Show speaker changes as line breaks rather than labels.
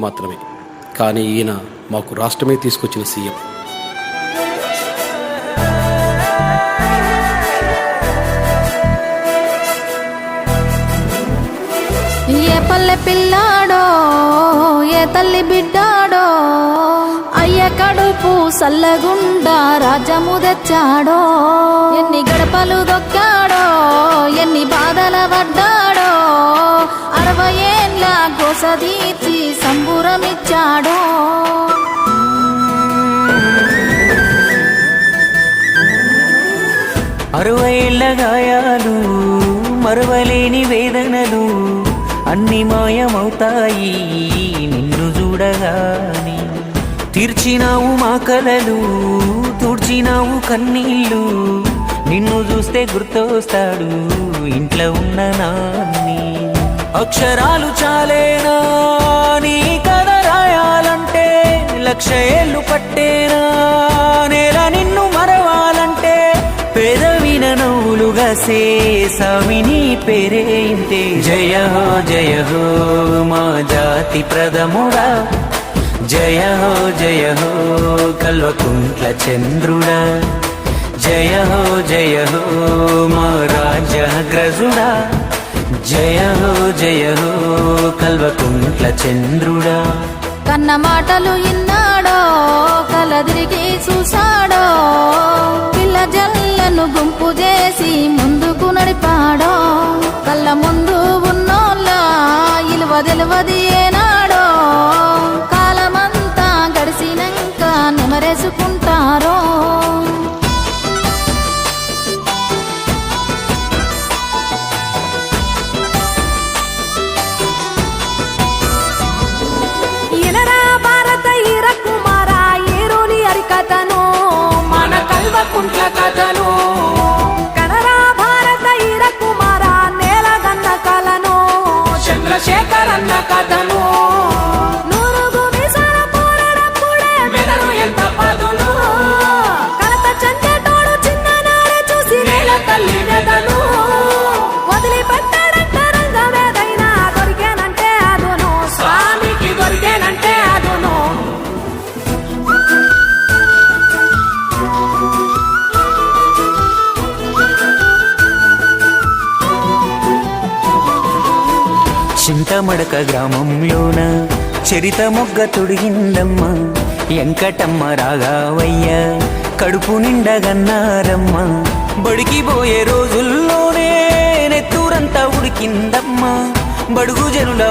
మాత్రమే. కానీ ఈయన మాకు రాష్ట్రమే తీసుకొచ్చిన సీఎం.
ఏ పల్లె పిల్లాడో ఏ తల్లి బిడ్డాడో అయ్య కడుపు సల్లగుండా రాజ్యము తెచ్చాడో. ఎన్ని గడపలు దొక్కాడో ఎన్ని బాధల పడ్డాడో 60 ఏళ్ళ గోస తీర్చి సంబురమిచ్చాడో.
60 ఏళ్ళ గాయాలు మరువలేని వేదనలు అన్ని మాయమవుతాయి నిన్ను చూడగాని. తీర్చినావు మా కలలు తుడిచినావు కన్నీళ్ళు, నిన్ను చూస్తే గుర్తొస్తాడు ఇంట్లో ఉన్న నాన్ని. అక్షరాలు చాలేనా నీ కథ రాయాలంటే, 1,00,000 ఏళ్ళు పట్టేనా నేల నిన్ను మరవాలంటే. పెదవిన నవ్వులుగా సేసామిని పేరే ఇంతే. జయ హో మా జాతి ప్రథముడా, జయ హో కల్వకుంట్ల చంద్రుడా. జయ హో మా రాజగ్రజుడా, జయ హో కల్వకుంట్ల చంద్రుడా.
కన్న మాటలు ఇన్నాడో కలదిరిగి చూసాడో, పిల్ల జల్లను గుంపు చేసి ముందుకు నడిపాడో. కళ్ళ ముందు ఉన్నోళ్ళ ఇలువ తెలువది ఏనాడో, కాలమంతా గడిసినాక నెమరేసుకుంటారో.
కల్వకుంట్ల కథను కనరా భారత ఈర కుమార నేలగన్న కలను చంద్రశేఖర్ అన్న కథను. నూరుగు మీసాల పోరాడప్పుడే మెదడు ఎంత పదును, కలత చెందేటోడు చిన్ననాడే చూసి నేల తల్లి వెదను. వదిలిపెట్టాడంట రంగమేదైనా దొరికేనంటే అదును, స్వామికి దొరికేనంటే అదును.
చింతమడక గ్రామంలోన చరిత మొగ్గ తొడిగిందమ్మ. ఎంకటమ్మ రాగావయ్య కడుపు నిండగన్నారమ్మ. బడికి పోయే రోజుల్లోనే నెత్తూరంతా ఉడికిందమ్మ. బడుగు జనుల